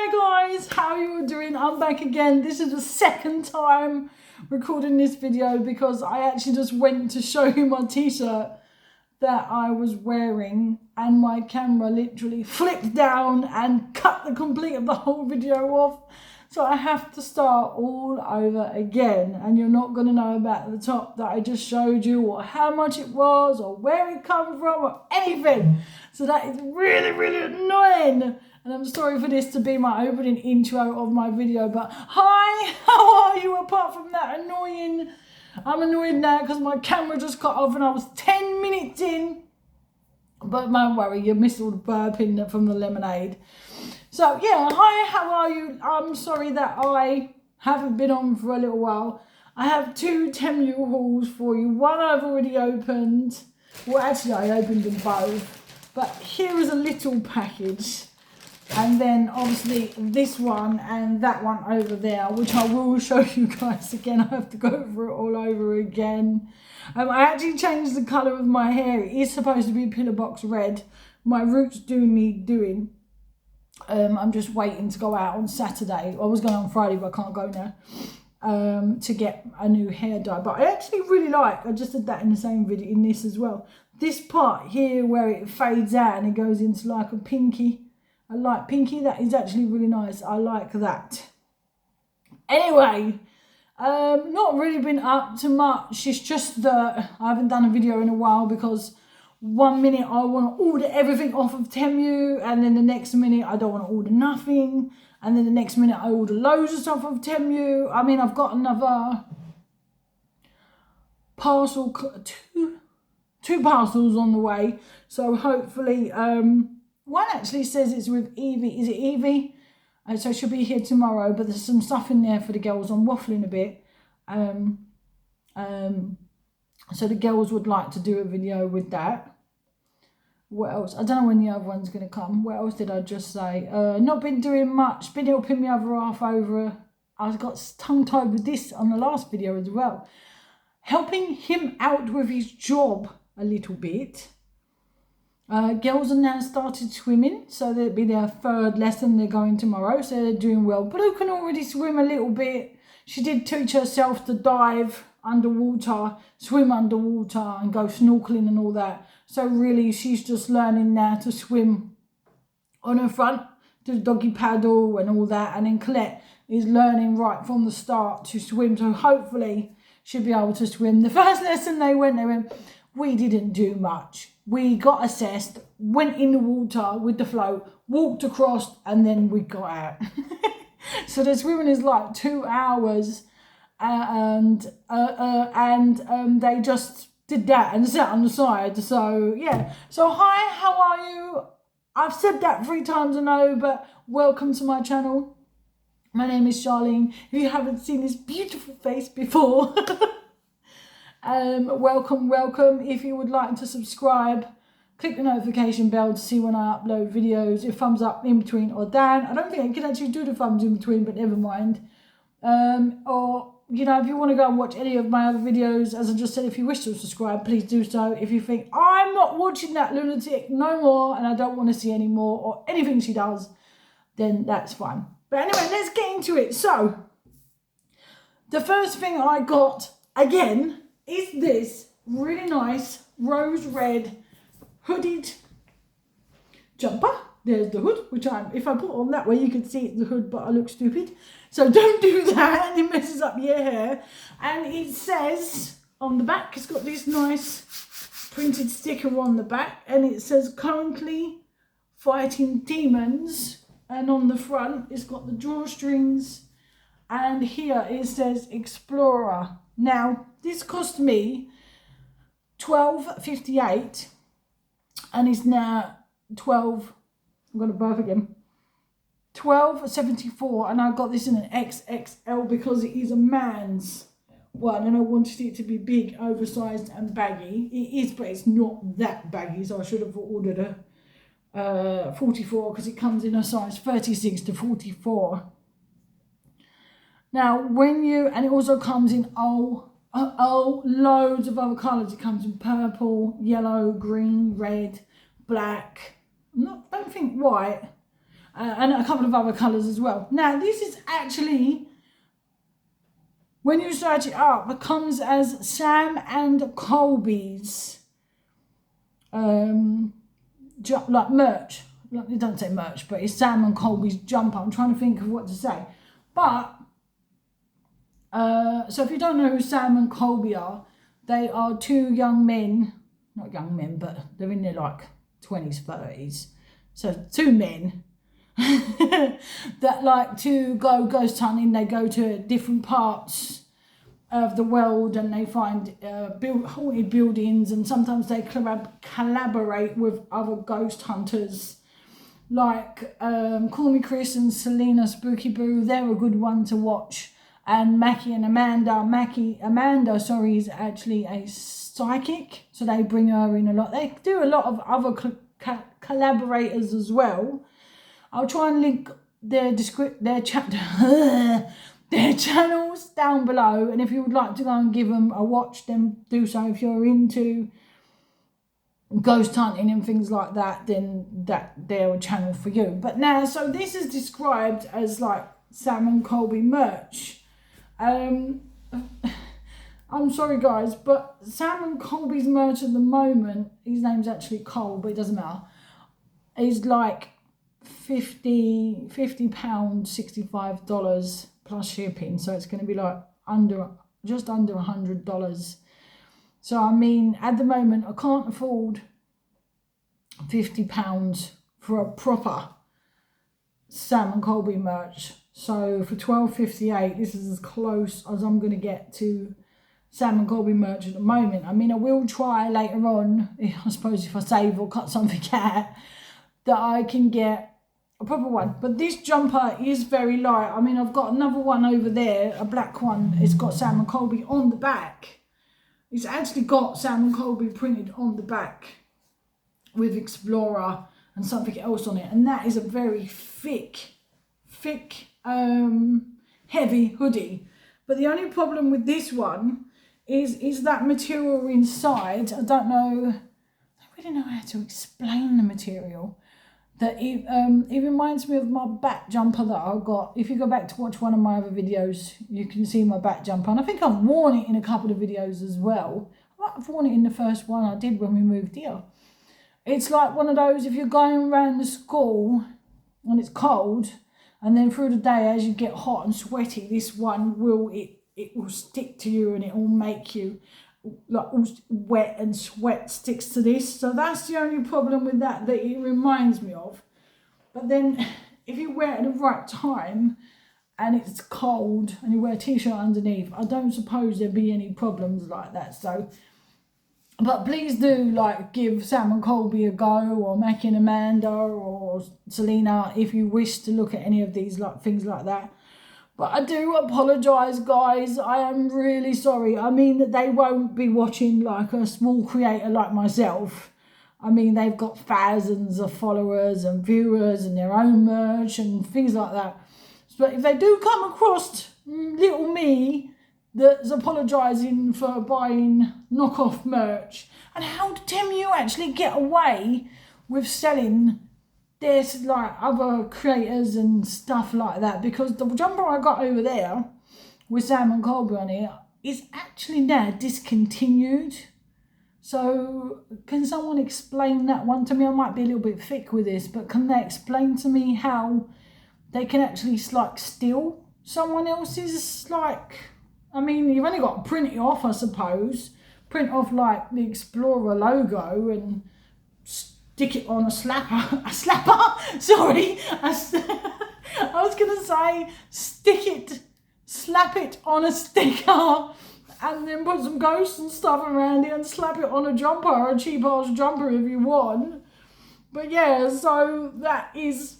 Hi guys, how are you all doing? I'm back again. This is the second time recording this video because I actually just went to show you my t-shirt that I was wearing and my camera literally flipped down and cut the complete of the whole video off. So I have to start all over again, and you're not going to know about the top that I just showed you or how much it was or where it come from or anything. So that is really, really annoying. And I'm sorry for this to be my opening intro of my video, but hi, how are you apart from that annoying? I'm annoyed now because my camera just cut off and I was 10 minutes in. But don't worry, you missed all the burping from the lemonade. So yeah, hi, how are you? I'm sorry that I haven't been on for a little while. I have two temu hauls for you. One I've already opened. Well, actually I opened them both. But here is a little package. And then obviously this one and that one over there, which I will show you guys again. I have to go through it all over again. I actually changed the colour of my hair. It is supposed to be pillar box red. My roots do need doing. I'm just waiting to go out on Saturday. I was going on Friday, but I can't go now. To get a new hair dye. But I actually really like, I just did that in the same video in this as well. This part here where it fades out and it goes into like a pinky. I like pinky, that is actually really nice. I like that. Anyway, not really been up to much. It's just that I haven't done a video in a while because 1 minute I want to order everything off of Temu, and then the next minute I don't want to order nothing, and then the next minute I order loads of stuff off Temu. I mean, I've got another parcel, two parcels on the way, so hopefully one actually says it's with Evie. Is it Evie? So she'll be here tomorrow, but there's some stuff in there for the girls. I'm waffling a bit. So the girls would like to do a video with that. What else? I don't know when the other one's going to come. What else did I just say? Not been doing much. Been helping my other half over. I got tongue-tied with this on the last video as well. Helping him out with his job a little bit. Girls are now started swimming, so that'll be their third lesson. They're going tomorrow, so they're doing well. Blue can already swim a little bit. She did teach herself to dive underwater, swim underwater and go snorkeling and all that. So really she's just learning now to swim on her front, do the doggy paddle and all that. And then Colette is learning right from the start to swim. So hopefully she'll be able to swim. The first lesson they went, we didn't do much. We got assessed, went in the water with the float, walked across, and then we got out. So the swimming is like 2 hours, and they just did that and sat on the side. So yeah. So hi, how are you? I've said that 3 times, I know, but welcome to my channel. My name is Charlene. If you haven't seen this beautiful face before. Welcome. If you would like to subscribe, click the notification bell to see when I upload videos. If thumbs up in between or down. I don't think I can actually do the thumbs in between, but never mind. Or, you know, if you want to go and watch any of my other videos, as I just said, if you wish to subscribe, please do so. If you think, I'm not watching that lunatic no more and I don't want to see any more or anything she does, then that's fine. But anyway, let's get into it. So, the first thing I got, again, is this really nice rose red hooded jumper. There's the hood, which if I put on that way, you can see it's the hood, but I look stupid. So don't do that, and it messes up your hair. And it says on the back, it's got this nice printed sticker on the back, and it says currently fighting demons. And on the front, it's got the drawstrings, and here it says Explorer. Now, this cost me $12.58 and it's now I'm going to burp again, $12.74, and I got this in an XXL because it is a man's one and I wanted it to be big, oversized and baggy. It is, but it's not that baggy, so I should have ordered a 44 because it comes in a size 36 to 44. Now, and it also comes in loads of other colours. It comes in purple, yellow, green, red, black. I don't think white. and a couple of other colours as well. Now this is actually, when you search it up, it comes as Sam and Colby's like merch. It doesn't say merch, but it's Sam and Colby's jumper. I'm trying to think of what to say. But, so if you don't know who Sam and Colby are, they are two young men, not young men, but they're in their like 20s, 30s. So two men that like to go ghost hunting. They go to different parts of the world and they find haunted buildings, and sometimes they collaborate with other ghost hunters like Call Me Chris and Selena Spooky Boo. They're a good one to watch. And Mackie and Amanda. Amanda, is actually a psychic, so they bring her in a lot. They do a lot of other collaborators as well. I'll try and link their channels down below, and if you would like to go and give them a watch, then do so. If you're into ghost hunting and things like that, then they're a channel for you. But now, so this is described as like Sam and Colby merch. I'm sorry guys, but Sam and Colby's merch at the moment, his name's actually Cole, but it doesn't matter, is like £50, $65 plus shipping. So it's going to be like just under $100. So I mean, at the moment, I can't afford £50 for a proper Sam and Colby merch. So for $12.58, this is as close as I'm going to get to Sam and Colby merch at the moment. I mean, I will try later on, I suppose if I save or cut something out, that I can get a proper one. But this jumper is very light. I mean, I've got another one over there, a black one. It's got Sam and Colby on the back. It's actually got Sam and Colby printed on the back with Explorer and something else on it. And that is a very thick, heavy hoodie. But the only problem with this one is that material inside. I don't really know how to explain the material. That it reminds me of my bat jumper that I got. If you go back to watch one of my other videos, you can see my bat jumper. And I think I've worn it in a couple of videos as well. I might have worn it in the first one I did when we moved here. It's like one of those, if you're going around the school and it's cold, and then through the day as you get hot and sweaty, this one will stick to you and it will make you like all wet, and sweat sticks to this. So that's the only problem with that it reminds me of. But then if you wear it at the right time and it's cold and you wear a t-shirt underneath, I don't suppose there'd be any problems like that. So, but please do like give Sam and Colby a go, or Mackie and Amanda, or Selena, if you wish to look at any of these like things like that. But I do apologise, guys. I am really sorry. I mean, that they won't be watching like a small creator like myself. I mean, they've got thousands of followers and viewers and their own merch and things like that. But if they do come across little me that's apologising for buying knockoff merch, and how did temu actually get away with selling there's like other creators and stuff like that? Because the jumper I got over there with Sam and Colby on it is actually now discontinued. So can someone explain that one to me? I might be a little bit thick with this, but can they explain to me how they can actually like steal someone else's, like, I mean, you've only got to print it off, I suppose. Print off like the Explorer logo and stick it on a slapper. Sorry. I was going to say slap it on a sticker and then put some ghosts and stuff around it and slap it on a jumper, a cheap ass jumper if you want. But yeah, so that is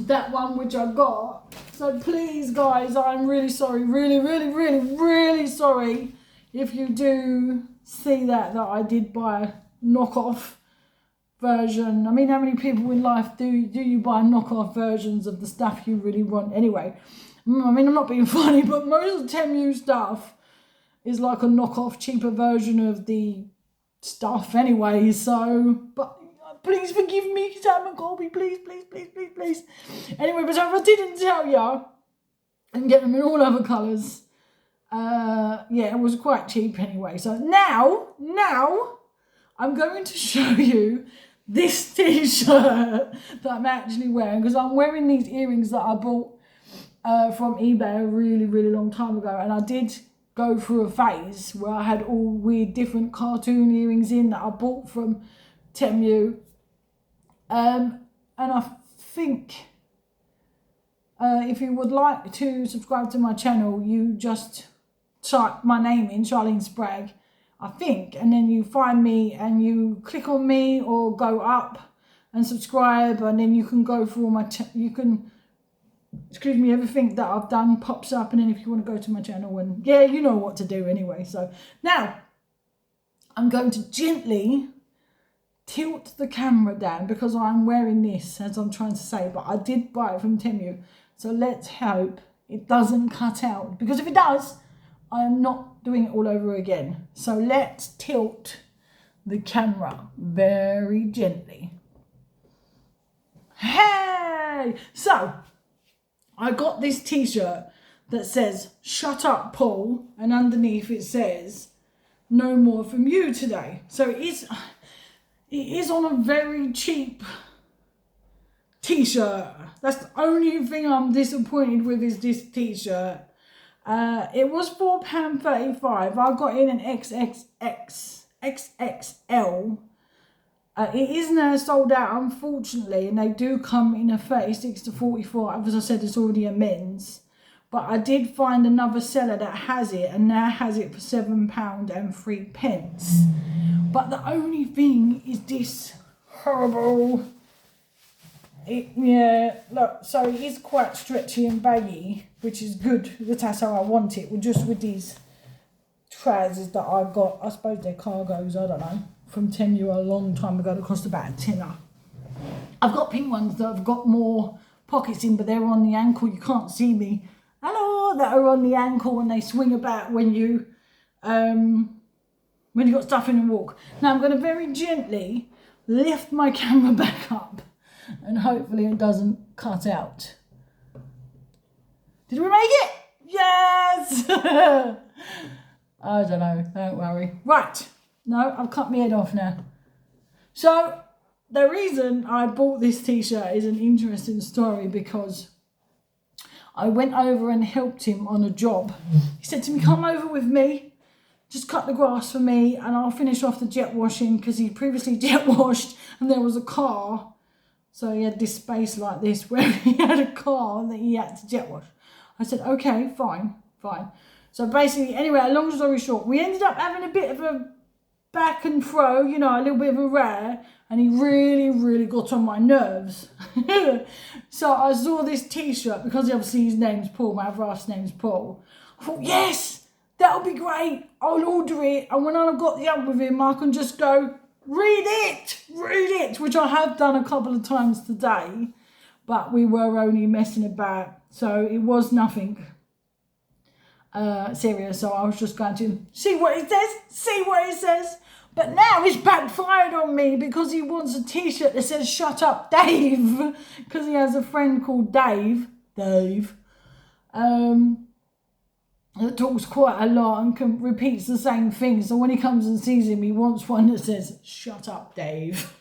that one which I got. So please guys, I'm really sorry, really sorry if you do see that I did buy a knockoff version. I mean, how many people in life do you buy knockoff versions of the stuff you really want? Anyway, I mean, I'm not being funny, but most of temu stuff is like a knockoff, cheaper version of the stuff anyway. So, but Please forgive me, Sam and Colby. Please, please, please, please, please. Anyway, but if I didn't tell you, I can get them in all other colours. Yeah, it was quite cheap anyway. So now I'm going to show you this t-shirt that I'm actually wearing, because I'm wearing these earrings that I bought from eBay a really, really long time ago. And I did go through a phase where I had all weird different cartoon earrings in that I bought from temu. And I think if you would like to subscribe to my channel, you just type my name in, Charlene Spragg, I think, and then you find me and you click on me or go up and subscribe, and then you can go through all my everything that I've done pops up, and then if you want to go to my channel, and yeah, you know what to do anyway. So now I'm going to gently tilt the camera down because I'm wearing this, as I'm trying to say, but I did buy it from temu, so let's hope it doesn't cut out, because if it does, I am not doing it all over again. So let's tilt the camera very gently. Hey! So I got this t-shirt that says, "Shut up, Paul," and underneath it says, "No more from you today." So it is on a very cheap t-shirt. That's the only thing I'm disappointed with, is this t-shirt. It was £4.35. I got in an XXL. It is now sold out, unfortunately, and they do come in a 36 to 44. As I said, it's already a men's. But I did find another seller that has it, and now has it for £7.03. But the only thing is this horrible. Yeah, look, so it is quite stretchy and baggy, which is good. That's how I want it. Just with these trousers that I got, I suppose they're cargos, I don't know, from temu a long time ago that cost about a tenner. I've got pink ones that have got more pockets in, but they're on the ankle. You can't see me. Hello, that are on the ankle, and they swing about when you got stuff in and walk. Now I'm going to very gently lift my camera back up, and hopefully it doesn't cut out. Did we make it? Yes! I don't know, don't worry. Right, no, I've cut my head off now. So the reason I bought this t-shirt is an interesting story, because I went over and helped him on a job. He said to me, "Come over with me, just cut the grass for me and I'll finish off the jet washing," because he previously jet washed and there was a car. So he had this space like this where he had a car that he had to jet wash. I said, okay, fine. So basically, anyway, long story short, we ended up having a bit of a back and fro, you know, a little bit of a row, and he really, really got on my nerves. So I saw this t-shirt, because obviously his name's Paul, my last name's Paul. I thought, yes, that'll be great. I'll order it, and when I've got the up with him, I can just go, read it, which I have done a couple of times today, but we were only messing about, so it was nothing serious. So I was just going to see what it says. But now it's backfired on me, because he wants a t-shirt that says "Shut up, Dave," because he has a friend called Dave, that talks quite a lot and repeats the same thing. So when he comes and sees him, he wants one that says "Shut up, Dave."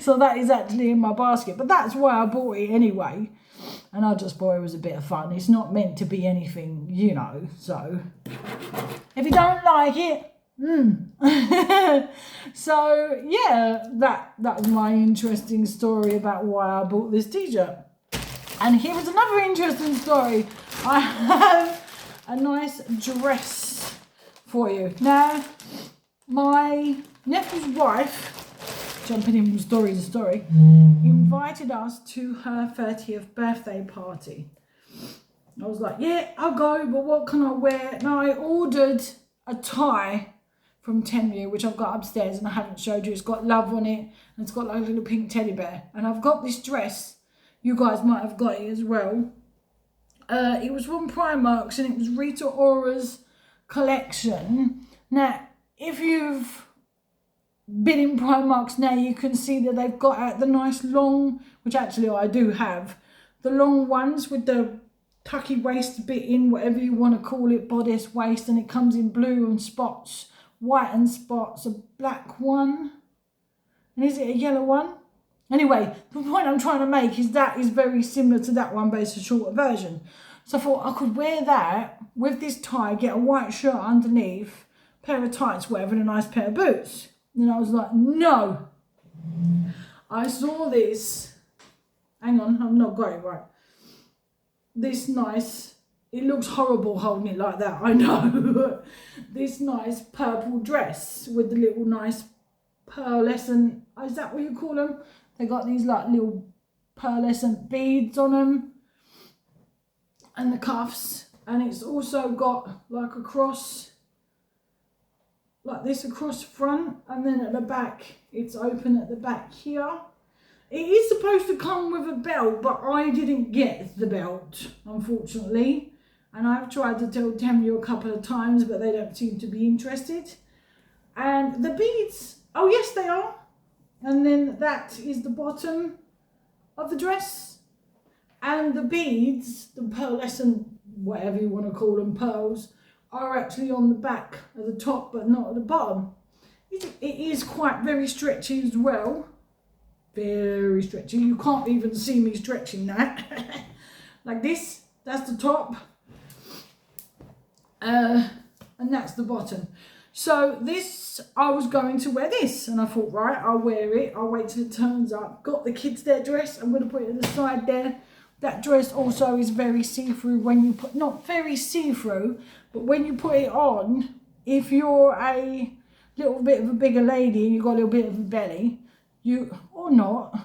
So that is actually in my basket, but that's why I bought it anyway. And I just thought it was a bit of fun. It's not meant to be anything, you know. So if you don't like it, So yeah, that was my interesting story about why I bought this t-shirt. And here is another interesting story. I have a nice dress for you. Now, my nephew's wife, jumping in from story to story, invited us to her 30th birthday party. I was like, yeah, I'll go, but what can I wear? Now, I ordered a tie from temu, which I've got upstairs and I haven't showed you. It's got love on it, and it's got like a little pink teddy bear. And I've got this dress. You guys might have got it as well. It was from Primark's, and it was Rita Ora's collection. Now, if you've been in Primarks now, you can see that they've got out the nice long, which actually I do have, the long ones with the tucky waist bit in, whatever you want to call it, bodice waist, and it comes in blue and spots, white and spots, a black one, and is it a yellow one? Anyway, the point I'm trying to make is that is very similar to that one, but it's a shorter version. So I thought I could wear that with this tie, get a white shirt underneath, pair of tights, whatever, and a nice pair of boots. And I was like, no. I saw this. Hang on, I've not got it right. This nice, it looks horrible holding it like that, I know. This nice purple dress with the little nice pearlescent, is that what you call them? They got these like little pearlescent beads on them. And the cuffs. And it's also got like a cross, like this across front, and then at the back it's open at the back here. It is supposed to come with a belt, but I didn't get the belt, unfortunately, and I've tried to tell Temu a couple of times, but they don't seem to be interested. And the beads, oh yes they are, and then that is the bottom of the dress, and the beads, the pearlescent, whatever you want to call them, pearls, are actually on the back at the top but not at the bottom. It is quite very stretchy as well. Very stretchy. You can't even see me stretching that. Like this, that's the top. And that's the bottom. So this, I was going to wear this, and I thought, right, I'll wear it. I'll wait till it turns up. Got the kids their dress. I'm going to put it at the side there. That dress also is very see-through when you put, not very see-through, but when you put it on, if you're a little bit of a bigger lady and you've got a little bit of a belly, you, or not,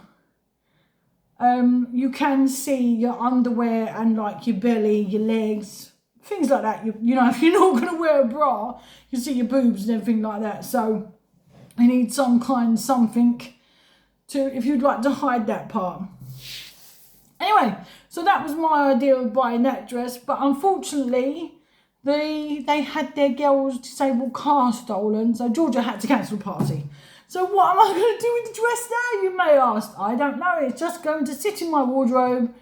you can see your underwear and like your belly, your legs, things like that. You know, if you're not going to wear a bra, you see your boobs and everything like that. So you need something to, if you'd like to hide that part. Anyway, so that was my idea of buying that dress, but unfortunately, they had their girls' disabled car stolen, so Georgia had to cancel the party. So what am I going to do with the dress now, you may ask? I don't know, it's just going to sit in my wardrobe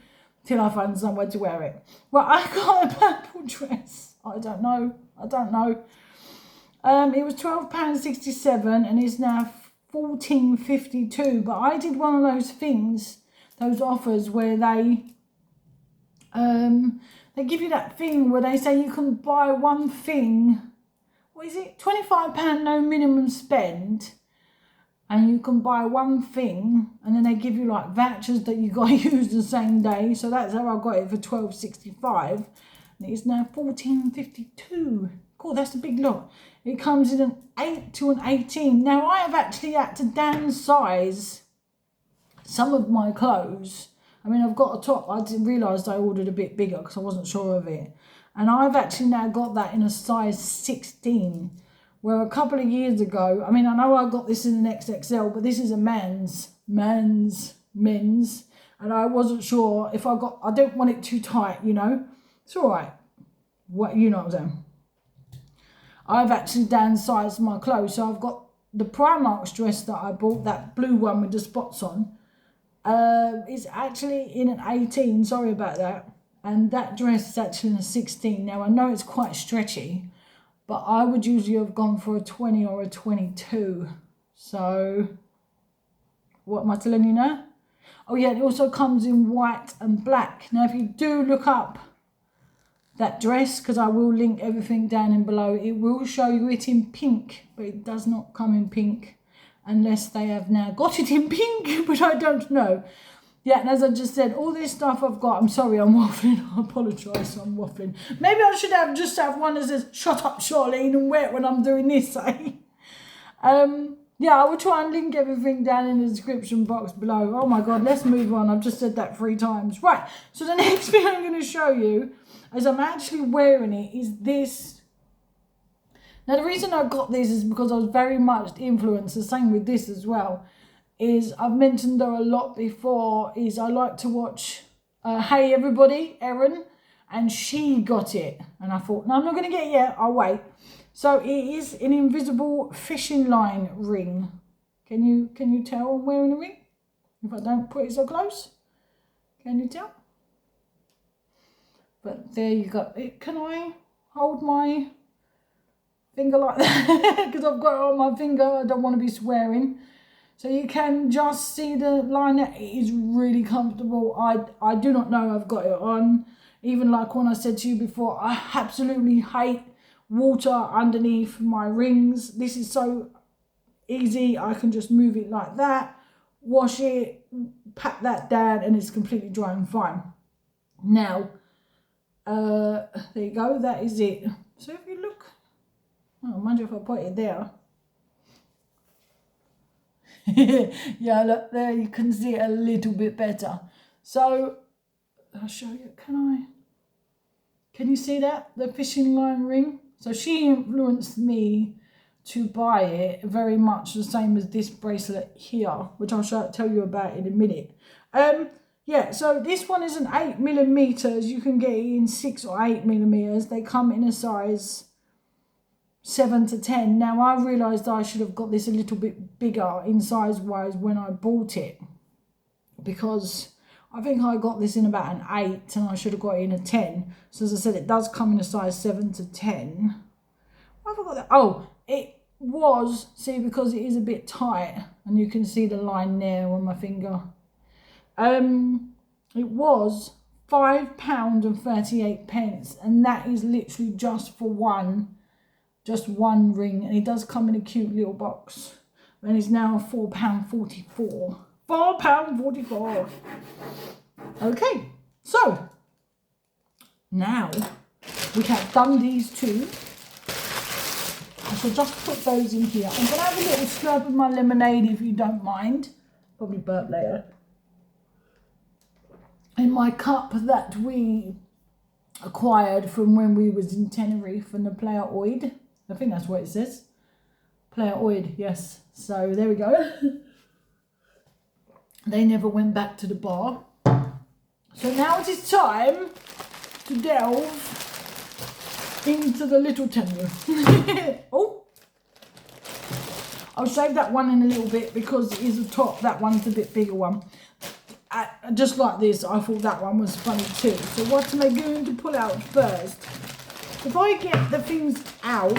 till I find somewhere to wear it. Well, I got a purple dress, I don't know. It was £12.67 and it's now £14.52, but I did one of those things, those offers where they give you that thing where they say you can buy one thing, what is it, £25 no minimum spend, and you can buy one thing, and then they give you like vouchers that you got to use the same day. So that's how I got it for £12.65, and it's now £14.52. Cool, that's a big lot. It comes in an 8 to an 18. Now I have actually had to downsize some of my clothes. I mean, I've got a top. I didn't realise I ordered a bit bigger because I wasn't sure of it. And I've actually now got that in a size 16. Where a couple of years ago, I mean, I know I got this in an XXL, but this is a men's. And I wasn't sure if I don't want it too tight, you know. It's all right. What, you know what I'm saying. I've actually downsized my clothes. So I've got the Primark dress that I bought, that blue one with the spots on. It's actually in an 18, sorry about that. And that dress is actually in a 16. Now, I know it's quite stretchy, but I would usually have gone for a 20 or a 22. So, what am I telling you now? Oh yeah, it also comes in white and black. Now, if you do look up that dress, because I will link everything down in below, it will show you it in pink, but it does not come in pink unless they have now got it in pink, but I don't know. Yeah, and as I just said, all this stuff I've got, I'm sorry, I'm waffling, I apologise, I'm waffling. Maybe I should just have one that says, shut up, Charlene, and wear it when I'm doing this, eh? Yeah, I will try and link everything down in the description box below. Oh my God, let's move on. I've just said that 3 times. Right, so the next thing I'm going to show you, as I'm actually wearing it, is this. Now, the reason I got this is because I was very much influenced, the same with this as well, is I've mentioned her a lot before, is I like to watch Hey Everybody, Erin, and she got it. And I thought, no, I'm not going to get it yet, I'll wait. So it is an invisible fishing line ring. Can you tell I'm wearing a ring? If I don't put it so close? Can you tell? But there you go. Can I hold my finger like that? Because I've got it on my finger. I don't want to be swearing. So you can just see the line. It is really comfortable. I do not know I've got it on. Even like when I said to you before, I absolutely hate water underneath my rings. This is so easy. I can just move it like that, wash it, pat that down, and it's completely dry and fine. Now, there you go. That is it. So if you look, oh, mind you if I put it there. Yeah, look there, you can see it a little bit better. So I'll show you. Can you see that, the fishing line ring? So she influenced me to buy it very much the same as this bracelet here, which I'll tell you about in a minute. Yeah, so this one is an 8mm. You can get it in 6 or 8mm. They come in a size 7 to 10. Now I realised I should have got this a little bit bigger in size wise when I bought it, because I think I got this in about an 8 and I should have got it in a 10. So as I said, it does come in a size 7 to 10. Why have I got that? Oh, it was, see, because it is a bit tight and you can see the line there on my finger. It was £5.38, and that is literally just for one ring, and it does come in a cute little box, and it's now £4.44. £4.44. Okay, so now we have done these two. I shall just put those in here. I'm gonna have a little slurp of my lemonade if you don't mind. Probably burp later. In my cup that we acquired from when we was in Tenerife from the Player Oid. I think that's what it says. Player Oid, yes. So there we go. They never went back to the bar. So now it is time to delve into the little temu. Oh, I'll save that one in a little bit because it is a top. That one's a bit bigger one. Just like this, I thought that one was funny too. So what am I going to pull out first? If I get the things out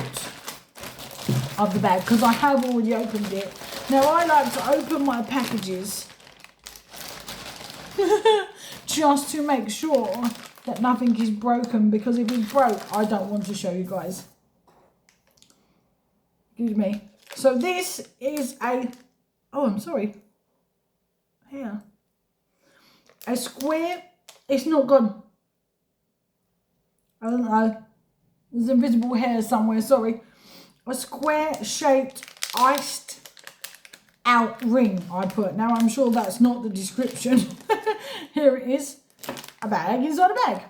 of the bag, because I have already opened it. Now I like to open my packages just to make sure that nothing is broken, because if it's broke, I don't want to show you guys. Excuse me. So this is a, oh, I'm sorry. Here. A square, it's not gone. I don't know. There's invisible hair somewhere, sorry. A square shaped iced out ring I put. Now I'm sure that's not the description. Here it is. A bag inside a bag.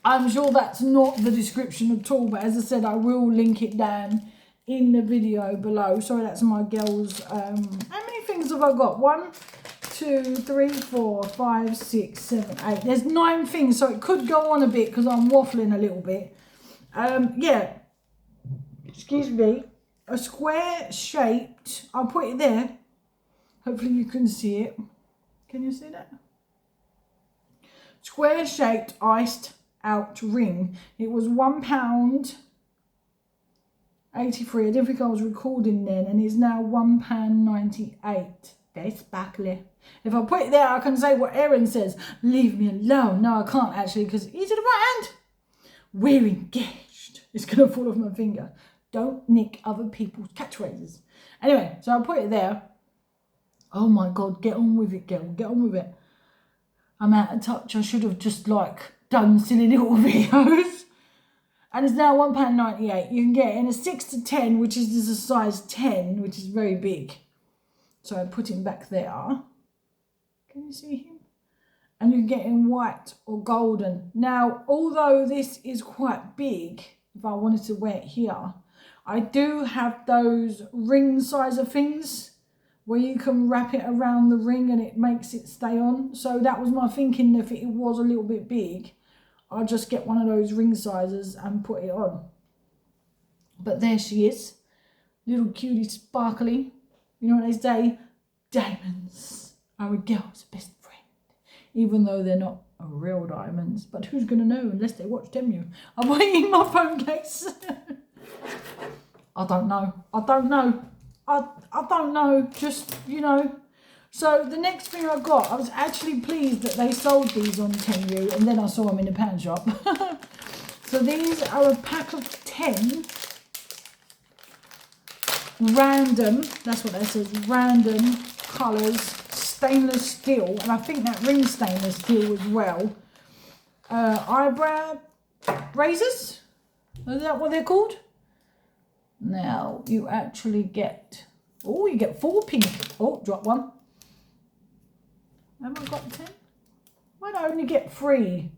I'm sure that's not the description at all, but as I said, I will link it down in the video below. Sorry, that's my girls. How many things have I got? 1, 2, 3, 4, 5, 6, 7, 8. There's 9 things, so it could go on a bit because I'm waffling a little bit. Yeah. Excuse me. A square shaped, I'll put it there. Hopefully you can see it. Can you see that? Square shaped iced out ring. It was £1.83. I didn't think I was recording then, and it's now £1.98. That's sparkly. If I put it there, I can say what Erin says. Leave me alone. No, I can't actually, because it's in the right hand. We're engaged. It's going to fall off my finger. Don't nick other people's catchphrases. Anyway, so I'll put it there. Oh my God, get on with it, girl. Get on with it. I'm out of touch. I should have just like done silly little videos. And it's now £1.98. You can get it in a 6 to 10, which is a size 10, which is very big. So I put him back there. Can you see him? And you can get in white or golden. Now, although this is quite big, if I wanted to wear it here, I do have those ring size of things where you can wrap it around the ring and it makes it stay on. So that was my thinking. If it was a little bit big, I'll just get one of those ring sizes and put it on. But there she is. Little cutie sparkly. You know what they say? Diamonds are a girl's best friend. Even though they're not real diamonds. But who's going to know unless they watch temu? I'm waiting my phone case. I don't know. I don't know. Just, you know. So the next thing I got, I was actually pleased that they sold these on Temu, and then I saw them in the pan shop. So these are a pack of 10 random, that's what that says, random colours, stainless steel, and I think that rings stainless steel as well. Eyebrow razors, is that what they're called? Now you actually get, oh, you get 4 pink. Oh, drop one. Have I got 10? Why did I only get 3?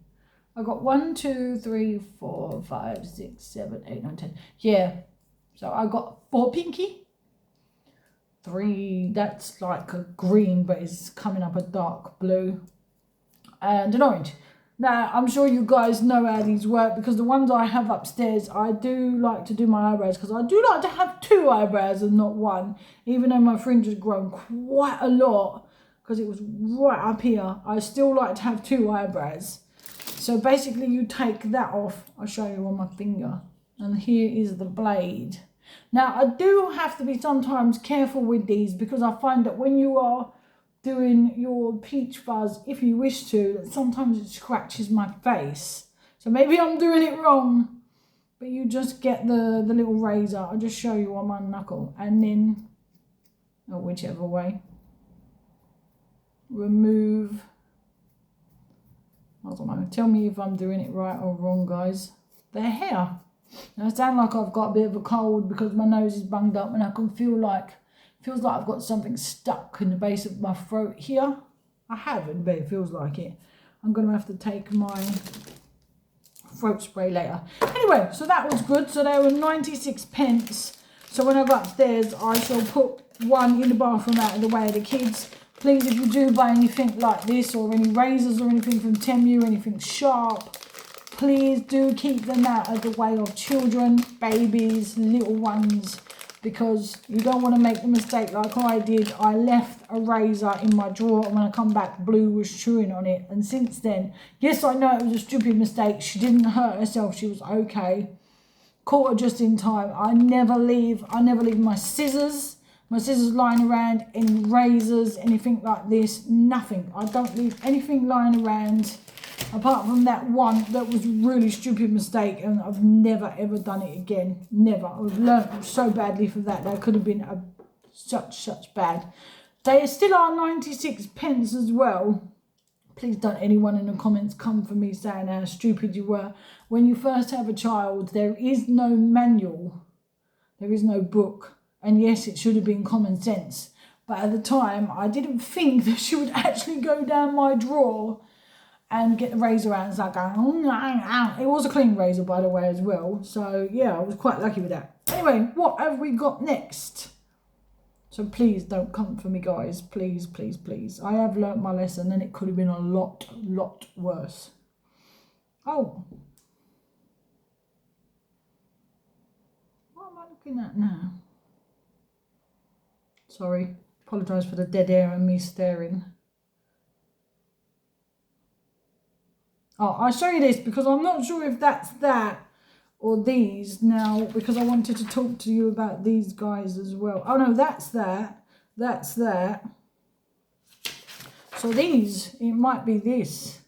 I got 1, 2, 3, 4, 5, 6, 7, 8, 9, 10. Yeah. So I got 4 pinky. 3, that's like a green, but it's coming up a dark blue. And an orange. Now, I'm sure you guys know how these work, because the ones I have upstairs, I do like to do my eyebrows, because I do like to have 2 eyebrows and not 1, even though my fringe has grown quite a lot, because it was right up here. I still like to have 2 eyebrows. So basically you take that off. I'll show you on my finger. And here is the blade. Now, I do have to be sometimes careful with these, because I find that when you are doing your peach fuzz, if you wish to, that sometimes it scratches my face. So maybe I'm doing it wrong, but you just get the little razor. I'll just show you on my knuckle, and then, or whichever way, remove, I don't know, tell me if I'm doing it right or wrong, guys, the hair. Now, I sound like I've got a bit of a cold because my nose is bunged up, and I can feel like, feels like I've got something stuck in the base of my throat here. I haven't, but it feels like it. I'm going to have to take my throat spray later. Anyway, so that was good. So they were 96 pence. So when I go upstairs, I shall put one in the bathroom out of the way of the kids. Please, if you do buy anything like this, or any razors or anything from Temu, anything sharp, please do keep them out of the way of children, babies, little ones, because you don't want to make the mistake like I did. I left a razor in my drawer, and when I come back, Blue was chewing on it. And since then, yes, I know it was a stupid mistake. She didn't hurt herself. She was okay. Caught her just in time. I never leave my scissors lying around, any razors, anything like this, nothing. I don't leave anything lying around, apart from that one that was a really stupid mistake, and I've never ever done it again. Never. I've learnt so badly from that. That could have been such bad. They still are 96 pence as well. Please don't anyone in the comments come for me saying how stupid you were. When you first have a child, there is no manual. There is no book. And yes, it should have been common sense. But at the time, I didn't think that she would actually go down my drawer and get the razor out and start going, oh. It was a clean razor, by the way, as well. So, yeah, I was quite lucky with that. Anyway, what have we got next? So please don't come for me, guys. Please, please, please. I have learnt my lesson, and it could have been a lot worse. Oh. What am I looking at now? Sorry. Apologise for the dead air and me staring. Oh, I'll show you this, because I'm not sure if that's that or these now, because I wanted to talk to you about these guys as well. Oh no, that's that. That's that. So these, it might be this.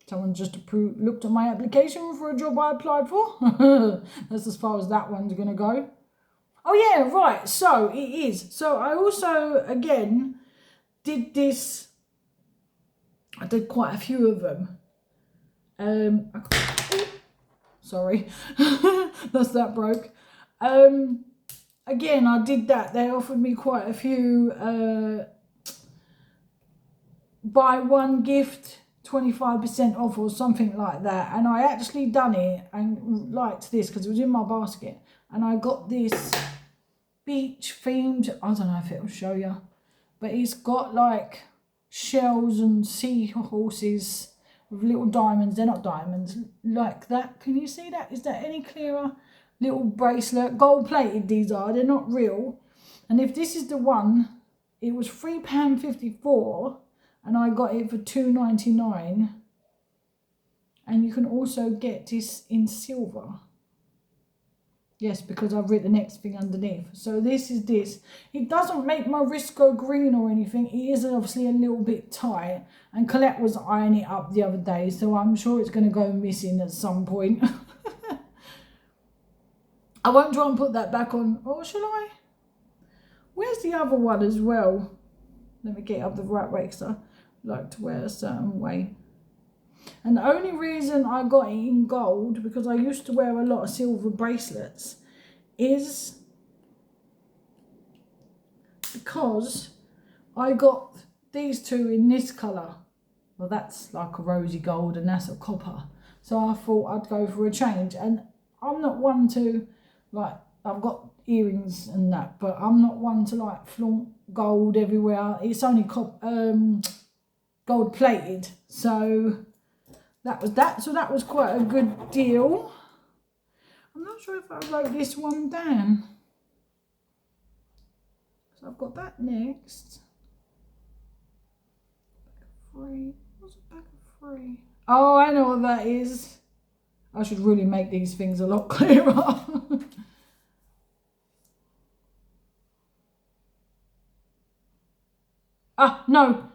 Someone just looked at my application for a job I applied for. That's as far as that one's going to go. Oh yeah, right, so it is. So I also, again, did this. I did quite a few of them. Sorry, that broke. Again, I did that. They offered me quite a few buy one gift 25% off or something like that, and I actually done it and liked this because it was in my basket, and I got this beach themed, I don't know if it'll show you, but it's got like shells and seahorses with little diamonds. They're not diamonds, like that. Can you see that? Is that any clearer? Little bracelet, gold plated these are, they're not real. And if this is the one, it was £3.54 and I got it for £2.99. And you can also get this in silver. Yes, because I've written the next thing underneath. So this is this. It doesn't make my wrist go green or anything. It is obviously a little bit tight. And Colette was ironing it up the other day, so I'm sure it's going to go missing at some point. I won't try and put that back on. Or shall I? Where's the other one as well? Let me get up the right way because I like to wear a certain way. And the only reason I got it in gold, because I used to wear a lot of silver bracelets, is because I got these two in this colour. Well, that's like a rosy gold and that's a copper. So I thought I'd go for a change. And I'm not one to, like, I've got earrings and that, but I'm not one to like flaunt gold everywhere. It's only gold plated. So that was that. So that was quite a good deal. I'm not sure if I wrote this one down. So I've got that next. Back of 3. What's a back of 3? Oh, I know what that is. I should really make these things a lot clearer. No,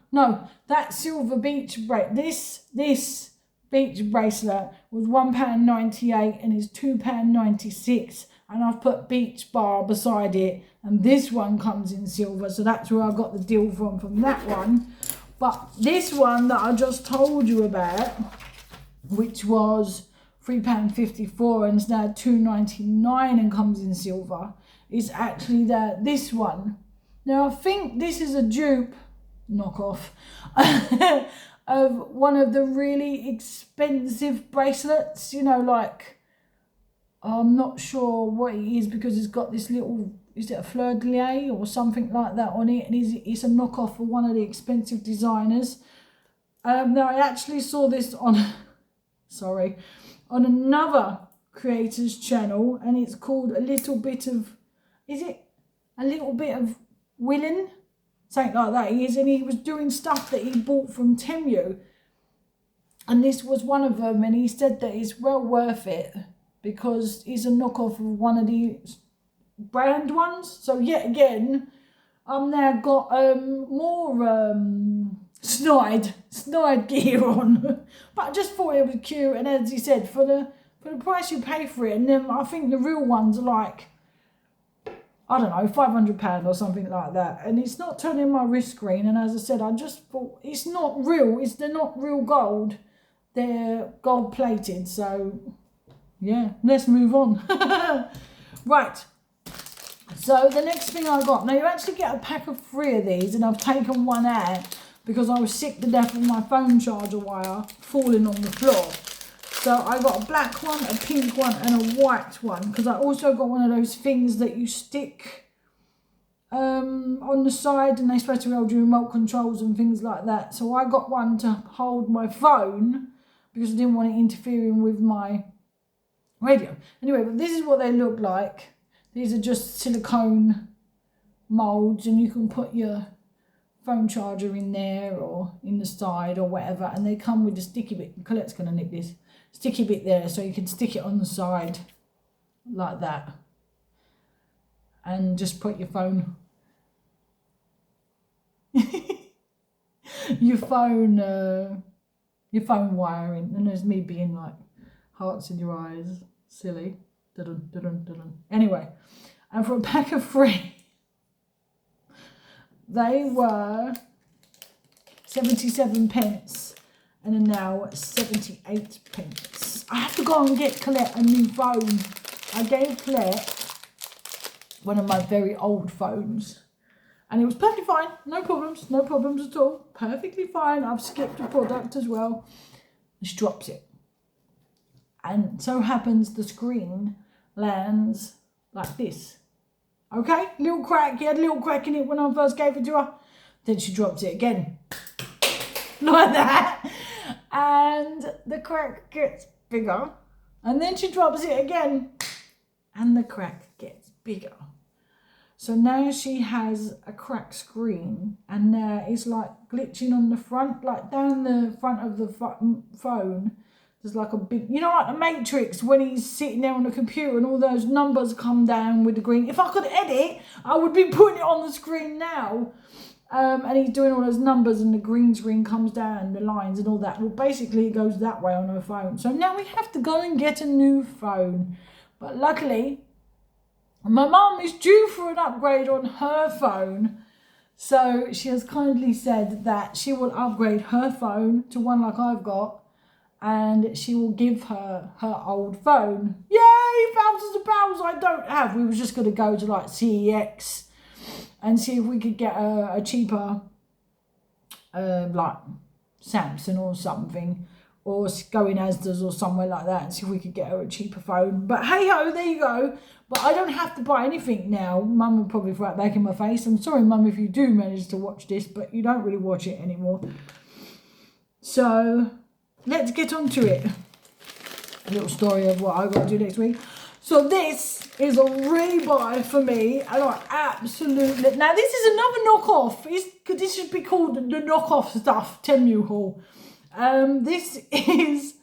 that silver beach this beach bracelet was £1.98 and is £2.96, and I've put beach bar beside it, and this one comes in silver, so that's where I got the deal from that one. But this one that I just told you about, which was £3.54 and it's now £2.99 and comes in silver, is actually this one. Now I think this is a dupe knockoff of one of the really expensive bracelets, you know, like, I'm not sure what it is because it's got this little, is it a fleur de lis or something like that on it, and it's a knockoff of one of the expensive designers. Now I actually saw this on on another creator's channel, and it's called A Little Bit of, is it A Little Bit of Willing? Something like that. He was doing stuff that he bought from Temu, and this was one of them, and he said that it's well worth it because it's a knockoff of one of the brand ones. So yet again, I've now got more snide gear on, but I just thought it was cute. And as he said, for the price you pay for it, and then I think the real ones are like, I don't know, £500 or something like that. And it's not turning my wrist green. And as I said, I just thought it's not real. They're not real gold. They're gold plated. So yeah, let's move on. Right. So the next thing I got, now you actually get a pack of 3 of these, and I've taken one out because I was sick to death of my phone charger wire falling on the floor. So I got a black one, a pink one, and a white one, because I also got one of those things that you stick on the side, and they're supposed to hold your remote controls and things like that. So I got one to hold my phone because I didn't want it interfering with my radio. Anyway, but this is what they look like. These are just silicone molds, and you can put your phone charger in there or in the side or whatever, and they come with a sticky bit. Colette's going to nick this. Sticky bit there, so you can stick it on the side like that and just put your phone your phone wire in. And there's me being like hearts in your eyes, silly. Dun, dun, dun, dun. Anyway, and for a pack of 3 they were 77p and are now 78p. I have to go and get Colette a new phone. I gave Colette one of my very old phones, and it was perfectly fine. No problems at all. Perfectly fine. I've skipped a product as well. She drops it, and so happens the screen lands like this. Okay, little crack. He had a little crack in it when I first gave it to her. Then she drops it again. Like that. And the crack gets bigger. And then she drops it again. And the crack gets bigger. So now she has a cracked screen. And now it's like glitching on the front. Like down the front of the phone. There's like a big, you know, like the Matrix when he's sitting there on the computer and all those numbers come down with the green. If I could edit, I would be putting it on the screen now. And he's doing all those numbers and the green screen comes down, the lines and all that. Well, basically it goes that way on her phone. So now we have to go and get a new phone. But luckily, my mum is due for an upgrade on her phone. So she has kindly said that she will upgrade her phone to one like I've got. And she will give her her old phone. Yay, thousands of pounds I don't have. We were just going to go to like CEX and see if we could get a cheaper, like Samsung or something. Or go in Asda's or somewhere like that and see if we could get her a cheaper phone. But hey ho, there you go. But I don't have to buy anything now. Mum will probably throw it back in my face. I'm sorry, Mum, if you do manage to watch this, but you don't really watch it anymore. So let's get on to it. A little story of what I've got to do next week. So this is a rebuy for me. And I absolutely... Now this is another knockoff. This should be called the knockoff stuff temu haul. This is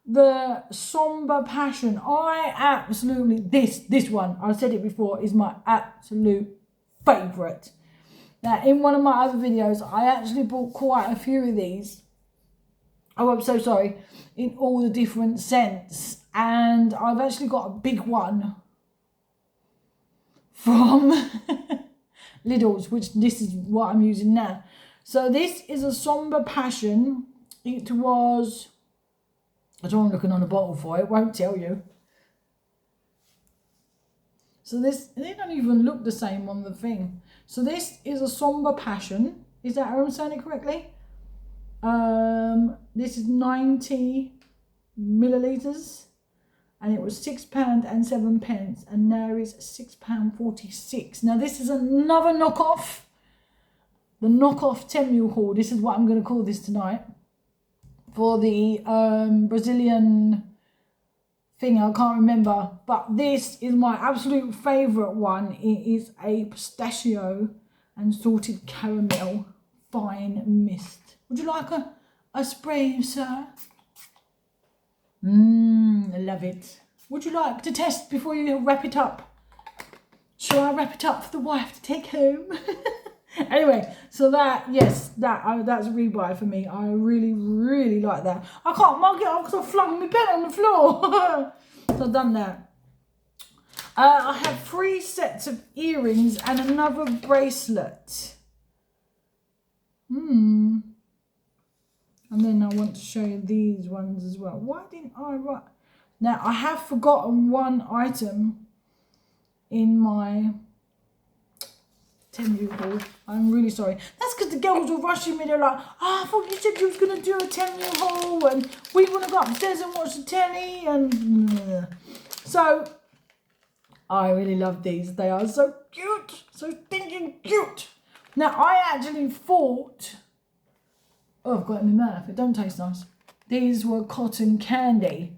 the Somber Passion. I absolutely... This one, I said it before, is my absolute favourite. Now in one of my other videos, I actually bought quite a few of these. Oh, I'm so sorry. In all the different scents. And I've actually got a big one from Lidl's, which this is what I'm using now. So this is a Somber Passion. It was, I don't want looking on the bottle for it, won't tell you. So this, they don't even look the same on the thing. So this is a Somber Passion. Is that how I'm saying it correctly? This is 90 millilitres and it was £6.07 and now it's £6.46. Now this is another knockoff, the knockoff temu haul. This is what I'm going to call this tonight for the Brazilian thing. I can't remember, but this is my absolute favourite one. It is a pistachio and salted caramel fine mist. Would you like a spray, sir? I love it. Would you like to test before you wrap it up? Shall I wrap it up for the wife to take home? Anyway, so that, yes, that's a rebuy for me. I really, really like that. I can't mug it up because I flung my pen on the floor. So I've done that. I have 3 sets of earrings and another bracelet. And then I want to show you these ones as well. Why didn't I write? Now, I have forgotten one item in my temu haul. I'm really sorry. That's because the girls were rushing me. They're like, oh, I thought you said you was going to do a temu haul and we want to go upstairs and watch the telly. And so, I really love these. They are so cute. So stinking cute. Now, I actually thought... Oh, I've got it in my mouth. It don't taste nice. These were cotton candy.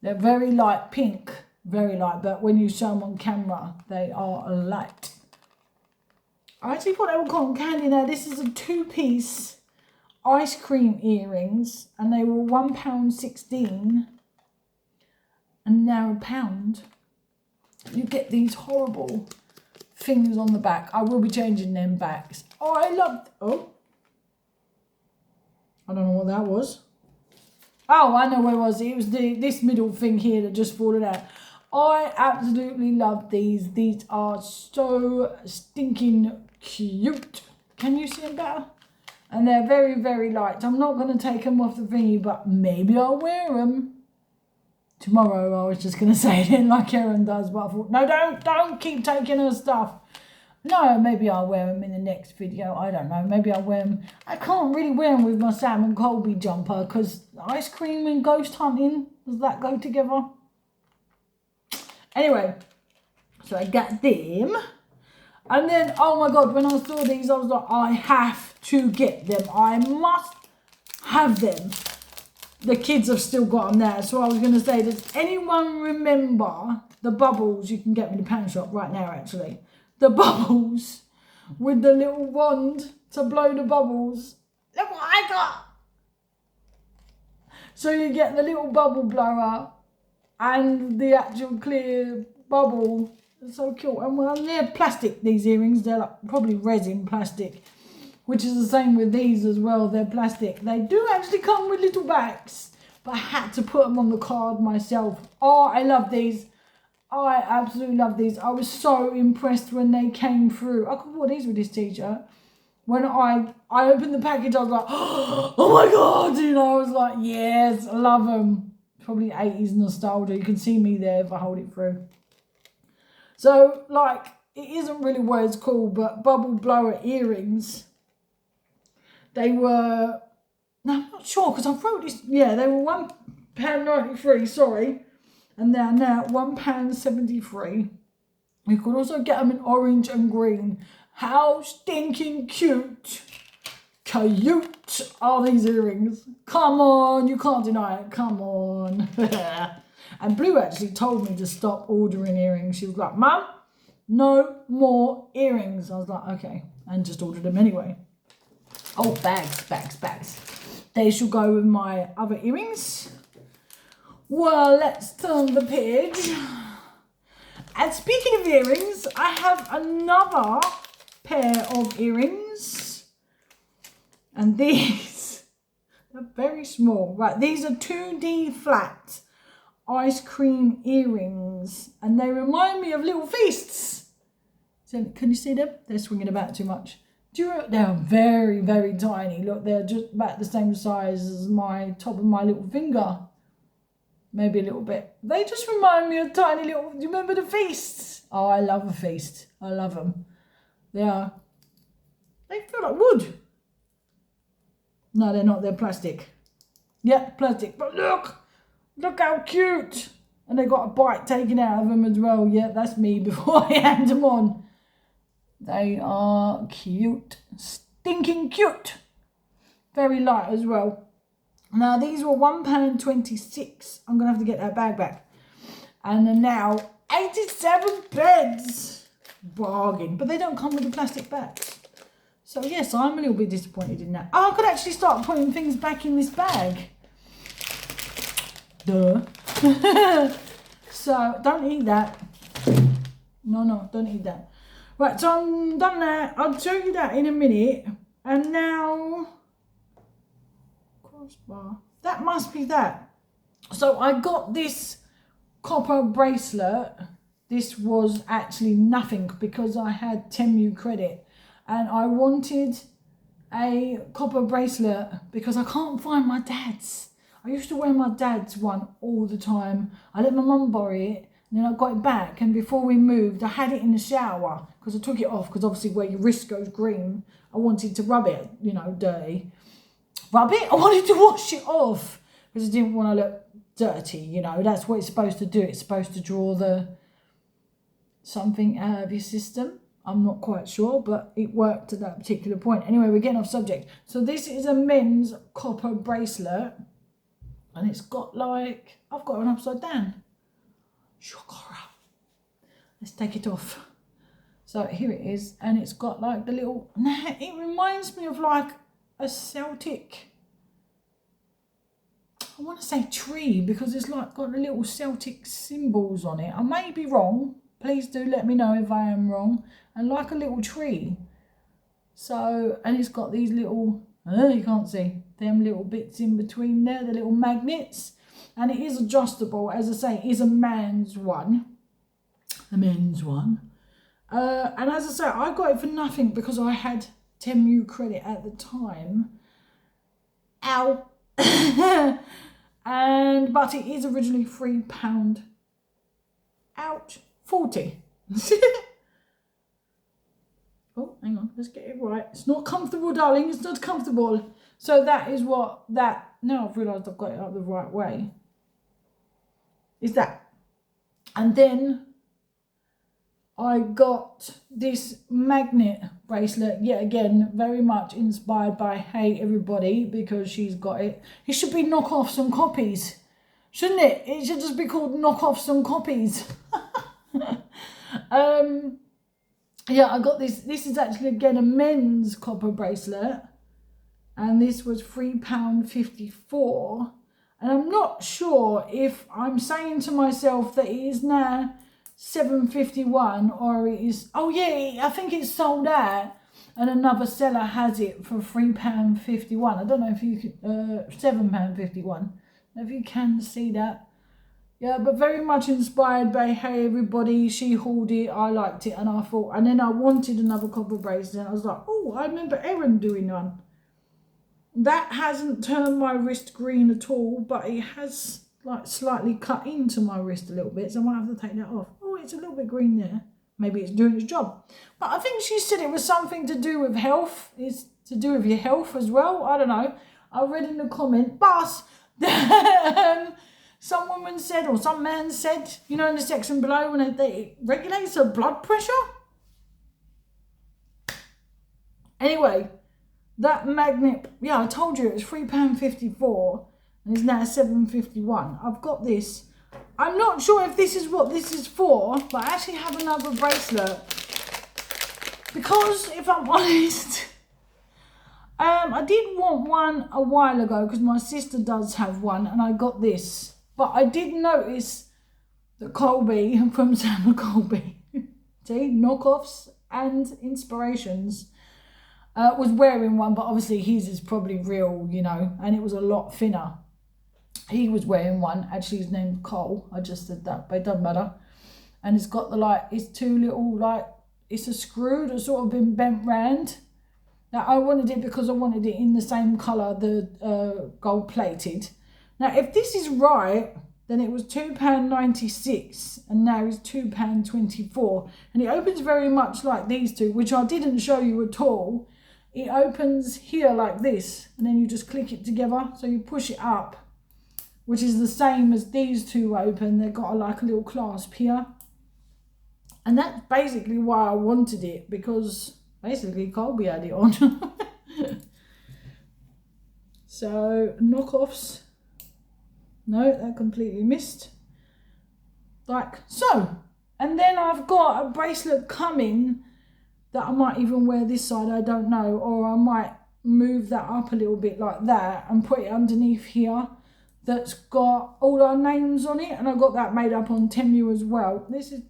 They're very light pink. Very light. But when you show them on camera, they are light. I actually thought they were cotton candy. Now, this is a 2-piece ice cream earrings. And they were £1.16. And now £1. You get these horrible things on the back. I will be changing them backs. Oh, I loved... Oh. I don't know what that was. Oh, I know what it was. It was this middle thing here that just fallen out. I absolutely love these. These are so stinking cute. Can you see them better? And they're very, very light. I'm not going to take them off the thingy, but maybe I'll wear them tomorrow. I was just going to say it like Erin does, but I thought, no, don't keep taking her stuff. No, maybe I'll wear them in the next video. I don't know. Maybe I'll wear them. I can't really wear them with my Sam and Colby jumper because ice cream and ghost hunting, does that go together? Anyway, so I got them. And then, oh my God, when I saw these, I was like, I have to get them. I must have them. the kids have still got them there. So I was going to say, does anyone remember the bubbles you can get in the pan shop right now, actually? The bubbles with the little wand to blow the bubbles. Look what I got! So you get the little bubble blower and the actual clear bubble. It's so cute. And well, they're plastic, these earrings. They're like probably resin plastic, which is the same with these as well. They're plastic. They do actually come with little bags, but I had to put them on the card myself. Oh, I love these. I absolutely love these. I was so impressed when they came through. I could wear these with this t-shirt. When I opened the package, I was like, oh my God, you know, I was like, yes, I love them. Probably 80s nostalgia. You can see me there if I hold it through. So, like, it isn't really what it's called, but bubble blower earrings. They were, no, I'm not sure, because I wrote this, yeah, they were £1.93, sorry. And they're now £1.73. You could also get them in orange and green. How stinking cute are these earrings. Come on, you can't deny it. Come on. And Blue actually told me to stop ordering earrings. She was like, Mum, no more earrings. I was like, okay. And just ordered them anyway. Oh, bags. They shall go with my other earrings. Well, let's turn the page. And speaking of earrings, I have another pair of earrings. And these are very small. Right, these are 2D flat ice cream earrings. And they remind me of little feasts. So, can you see them? They're swinging about too much. They're very, very tiny. Look, they're just about the same size as my top of my little finger. Maybe a little bit. They just remind me of tiny little... Do you remember the feasts? Oh, I love a feast. I love them. They feel like wood. No, they're not. They're plastic. Yeah, plastic. But look how cute. And they got a bite taken out of them as well. Yeah, that's me before I hand them on. They are cute. Stinking cute. Very light as well. Now, these were £1.26. I'm going to have to get that bag back. And they're now 87 pence. Bargain. But they don't come with the plastic bags. So, yes, I'm a little bit disappointed in that. Oh, I could actually start putting things back in this bag. Duh. So, don't eat that. No, don't eat that. Right, so I'm done that. I'll show you that in a minute. And now... crossbar. That must be that. So I got this copper bracelet. This was actually nothing because I had temu credit. And I wanted a copper bracelet because I can't find my dad's. I used to wear my dad's one all the time. I let my mum borrow it. And then I got it back, and before we moved, I had it in the shower because I took it off because obviously where your wrist goes green, I wanted to rub it, you know, dirty. Rub it? I wanted to wash it off because I didn't want to look dirty, you know. That's what it's supposed to do. It's supposed to draw something out of your system. I'm not quite sure, but it worked at that particular point. Anyway, we're getting off subject. So this is a men's copper bracelet, and it's got like, I've got one upside down. Shakara. Let's take it off. So here it is, and it's got like the little, it reminds me of like a Celtic, I want to say tree, because it's like got the little Celtic symbols on it. I may be wrong. Please do let me know if I am wrong. And like a little tree. So, and it's got these little, you can't see, them little bits in between there, the little magnets. And it is adjustable. As I say, it is a men's one. A men's one. And as I say, I got it for nothing because I had temu credit at the time. Ow. But it is originally £3. Ouch. 40. Oh, hang on. Let's get it right. It's not comfortable, darling. It's not comfortable. So that is what that... Now I've realised I've got it up the right way. Is that. And then I got this magnet bracelet, yet again, very much inspired by Hey Everybody, because she's got it. It should be knockoffs and copies, shouldn't it? It should just be called knockoffs and copies. Yeah, I got this. This is actually, again, a men's copper bracelet. And this was £3.54. And I'm not sure if I'm saying to myself that it is now £7.51 or it is, oh yeah, I think it's sold out and another seller has it for £3.51. I don't know if you could, £7.51. If you can see that. Yeah, but very much inspired by Hey Everybody. She hauled it, I liked it, and I thought, and then I wanted another copper bracelet. I was like, oh, I remember Erin doing one. That hasn't turned my wrist green at all, but it has like slightly cut into my wrist a little bit, so I might have to take that off. Oh, it's a little bit green there. Maybe it's doing its job. But I think she said it was something to do with health. It's to do with your health as well. I don't know. I read in the comment, but some woman said, or some man said, you know, in the section below, when it regulates her blood pressure. Anyway, that magnet, yeah, I told you it was £3.54 and it's now £7.51. I've got this. I'm not sure if this is what this is for, but I actually have another bracelet. Because, if I'm honest, I did want one a while ago because my sister does have one and I got this. But I did notice that Colby from Sam Colby, see, knockoffs and inspirations, was wearing one, but obviously his is probably real, you know, and it was a lot thinner. He was wearing one, actually his name's Cole, I just said that, but it doesn't matter. And it's got the, like, it's two little, like, it's a screw that's sort of been bent round. Now, I wanted it because I wanted it in the same colour, the gold plated. Now, if this is right, then it was £2.96 and now it's £2.24. And it opens very much like these two, which I didn't show you at all. It opens here like this, and then you just click it together. So you push it up, which is the same as these two open. They've got like a little clasp here. And that's basically why I wanted it, because basically Colby had it on. So, knockoffs. No, that completely missed. Like so. And then I've got a bracelet coming that I might even wear this side, I don't know. Or I might move that up a little bit like that and put it underneath here. That's got all our names on it. And I got that made up on Temu as well.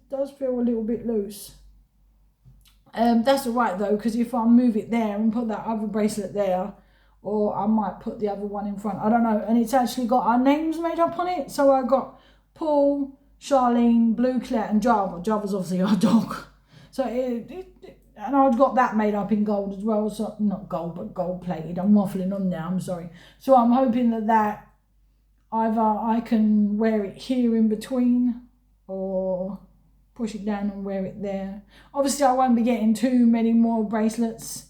Does feel a little bit loose. That's alright though, because if I move it there and put that other bracelet there, or I might put the other one in front, I don't know. And it's actually got our names made up on it. So I got Paul, Charlene, Blue Claire and Java. Java's obviously our dog. So and I've got that made up in gold as well. So not gold, but gold plated. I'm waffling on now, I'm sorry. So I'm hoping that either I can wear it here in between or push it down and wear it there. Obviously I won't be getting too many more bracelets.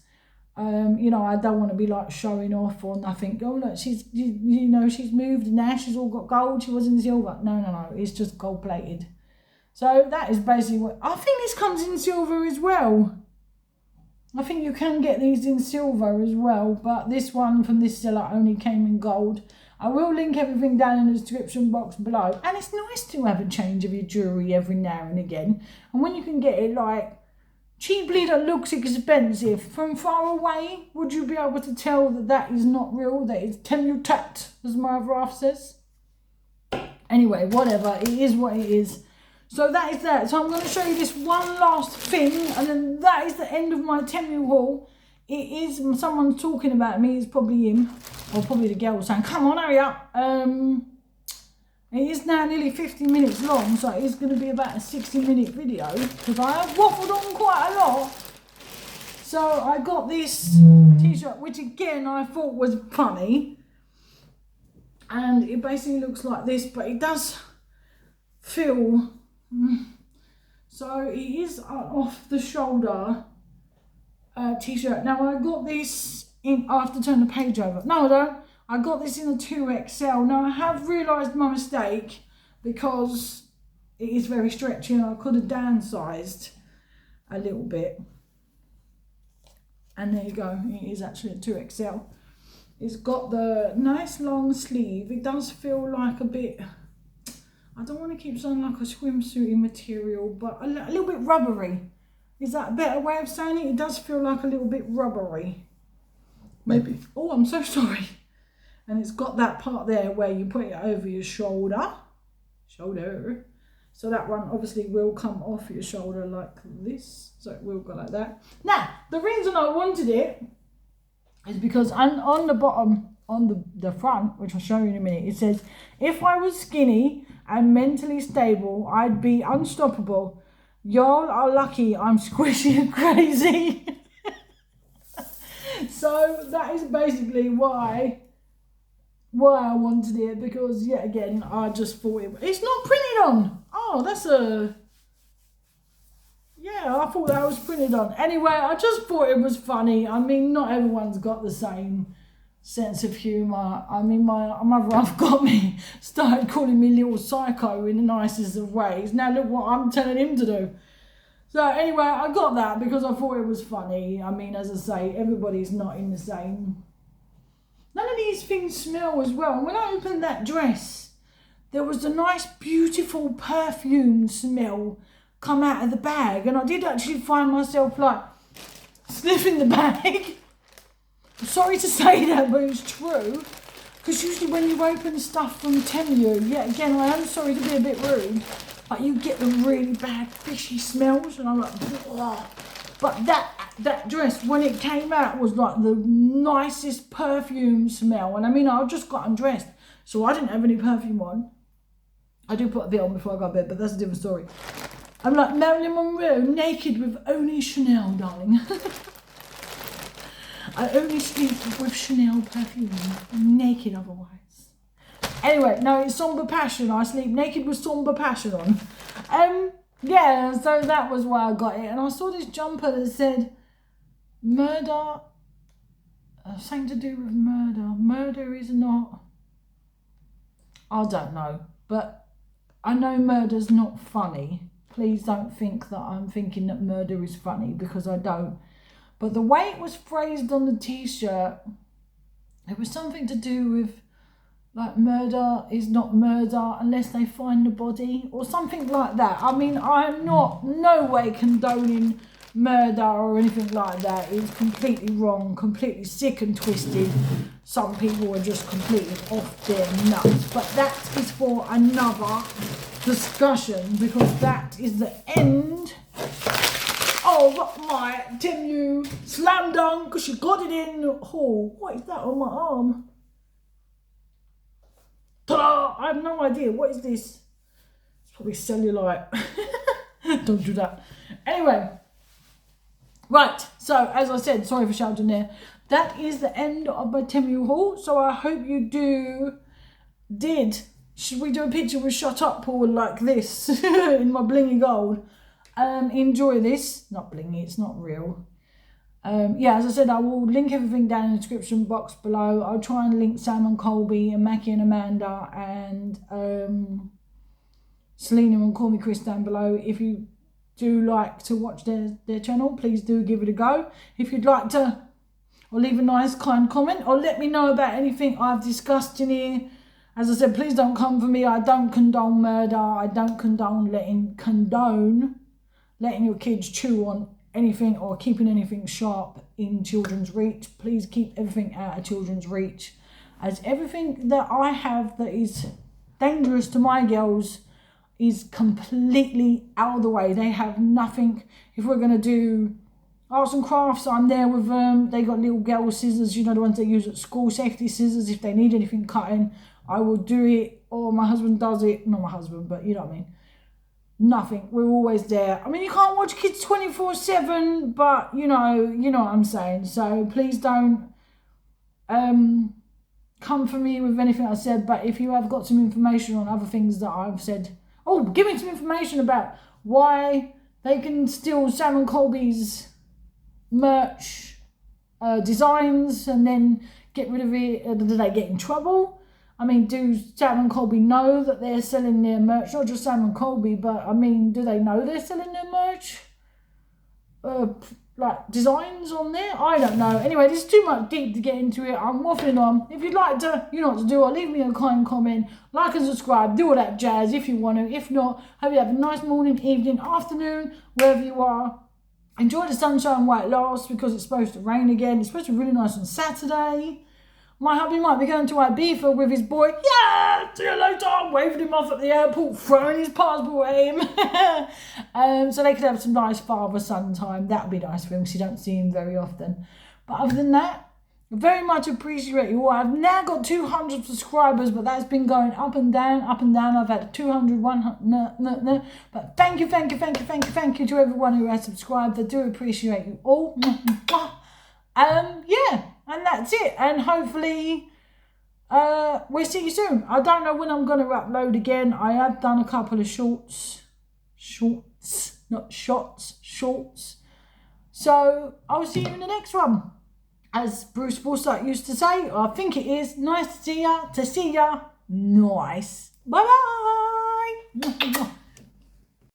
You know, I don't want to be like showing off or nothing. Oh look, she's, you know, she's moved and now she's all got gold. She wasn't silver. No, it's just gold plated. So that is basically what I think. This comes in silver as well. I think you can get these in silver as well, but this one from this seller only came in gold. I will link everything down in the description box below. And it's nice to have a change of your jewellery every now and again. And when you can get it like cheaply that looks expensive from far away, would you be able to tell that that is not real, that it's temutat, as my other half says? Anyway, whatever, it is what it is. So that is that. So I'm going to show you this one last thing, and then that is the end of my Temu haul. It is, someone's talking about me, it's probably him, or probably the girl saying, come on, hurry up. It is now nearly 50 minutes long, so it is going to be about a 60-minute video, because I have waffled on quite a lot. So I got this t-shirt, which again I thought was funny. And it basically looks like this, but it does feel... So it is off the shoulder t-shirt. Now I got this in, I have to turn the page over. No, I don't. I got this in a 2XL. Now I have realised my mistake because it is very stretchy and I could have downsized. a little bit. And there you go, it is actually a 2XL. It's got the nice long sleeve. It does feel like a bit, I don't want to keep saying like a swimsuity material, but a little bit rubbery. Is that a better way of saying it? It does feel like a little bit rubbery. Maybe. Oh, I'm so sorry. And it's got that part there where you put it over your shoulder. So that one obviously will come off your shoulder like this. So it will go like that. Now, the reason I wanted it is because on the bottom, on the front, which I'll show you in a minute, it says, if I was skinny and mentally stable, I'd be unstoppable. Y'all are lucky I'm squishy and crazy. So that is basically why I wanted it, because yet again, I just thought it's not printed on. Oh, that's yeah, I thought that was printed on. Anyway, I just thought it was funny. I mean, not everyone's got the same sense of humour. I mean, my mother half got me, started calling me little psycho in the nicest of ways. Now look what I'm telling him to do. So anyway, I got that because I thought it was funny. I mean, as I say, everybody's not in the same. None of these things smell as well. And when I opened that dress, there was a nice, beautiful perfume smell come out of the bag. And I did actually find myself like sniffing the bag. I'm sorry to say that, but it's true. Because usually when you open stuff from temu, yet again, I am sorry to be a bit rude, but you get the really bad fishy smells. And I'm like, ugh. But that dress, when it came out, was like the nicest perfume smell. And I mean, I just got undressed, so I didn't have any perfume on. I do put a bit on before I go to bed, but that's a different story. I'm like Marilyn Monroe, naked with only Chanel, darling. I only sleep with Chanel perfume, naked otherwise. Anyway, no, it's Somber Passion. I sleep naked with Somber Passion on. Yeah, so that was why I got it. And I saw this jumper that said, murder, something to do with murder. Murder is not, I don't know. But I know murder's not funny. Please don't think that I'm thinking that murder is funny, because I don't. But the way it was phrased on the t-shirt, it was something to do with like murder is not murder unless they find the body or something like that. I mean, I'm not no way condoning murder or anything like that. It's completely wrong, completely sick and twisted. Some people are just completely off their nuts. But that is for another discussion, because that is the end of my temu slam dunk, because she got it in haul. What is that on my arm? Ta-da! I have no idea. What is this? It's probably cellulite. Don't do that. Anyway. Right. So, as I said, sorry for shouting there. That is the end of my temu haul. So, I hope you did. Should we do a picture with shut up Paul like this in my blingy gold? Enjoy this. Not blingy, it's not real. Yeah, as I said, I will link everything down in the description box below. I'll try and link Sam and Colby and Mackie and Amanda and Selena and Call Me Chris down below. If you do like to watch their channel, please do give it a go. If you'd like to, or leave a nice kind comment, or let me know about anything I've discussed in here. As I said, please don't come for me. I don't condone murder. I don't condone letting your kids chew on anything or keeping anything sharp in children's reach. Please keep everything out of children's reach, as everything that I have that is dangerous to my girls is completely out of the way. They have nothing. If we're going to do arts and crafts, I'm there with them. They got little girl scissors, you know, the ones they use at school, safety scissors. If they need anything cutting, I will do it, or my husband does it. Not my husband, but you know what I mean. Nothing. We're always there. I mean, you can't watch kids 24/7, but you know what I'm saying. So please don't come for me with anything I said. But if you have got some information on other things that I've said, give me some information about why they can steal Sam and Colby's merch designs and then get rid of it. Do they get in trouble? I mean, do Sam and Colby know that they're selling their merch? Not just Sam and Colby, but I mean, do they know they're selling their merch? like designs on there. I don't know. Anyway, there's too much deep to get into it. I'm waffling on. If you'd like to, you know what to do. Or leave me a kind comment, like and subscribe, do all that jazz if you want to. If not, hope you have a nice morning, evening, afternoon, wherever you are. Enjoy the sunshine while it lasts, because it's supposed to rain again. It's supposed to be really nice on Saturday. My hubby might be going to Ibiza with his boy. Yeah, see you later. Waving him off at the airport, throwing his passport at him. So they could have some nice father-son time. That would be nice for him, because you don't see him very often. But other than that, I very much appreciate you all. I've now got 200 subscribers, but that's been going up and down, up and down. I've had 200, 100, But thank you to everyone who has subscribed. I do appreciate you all. Yeah, and that's it. And hopefully we'll see you soon. I don't know when I'm going to upload again. I have done a couple of shorts, not shots, shorts. So I'll see you in the next one. As Bruce Forsyth used to say, I think it is, nice to see ya, nice. Bye-bye.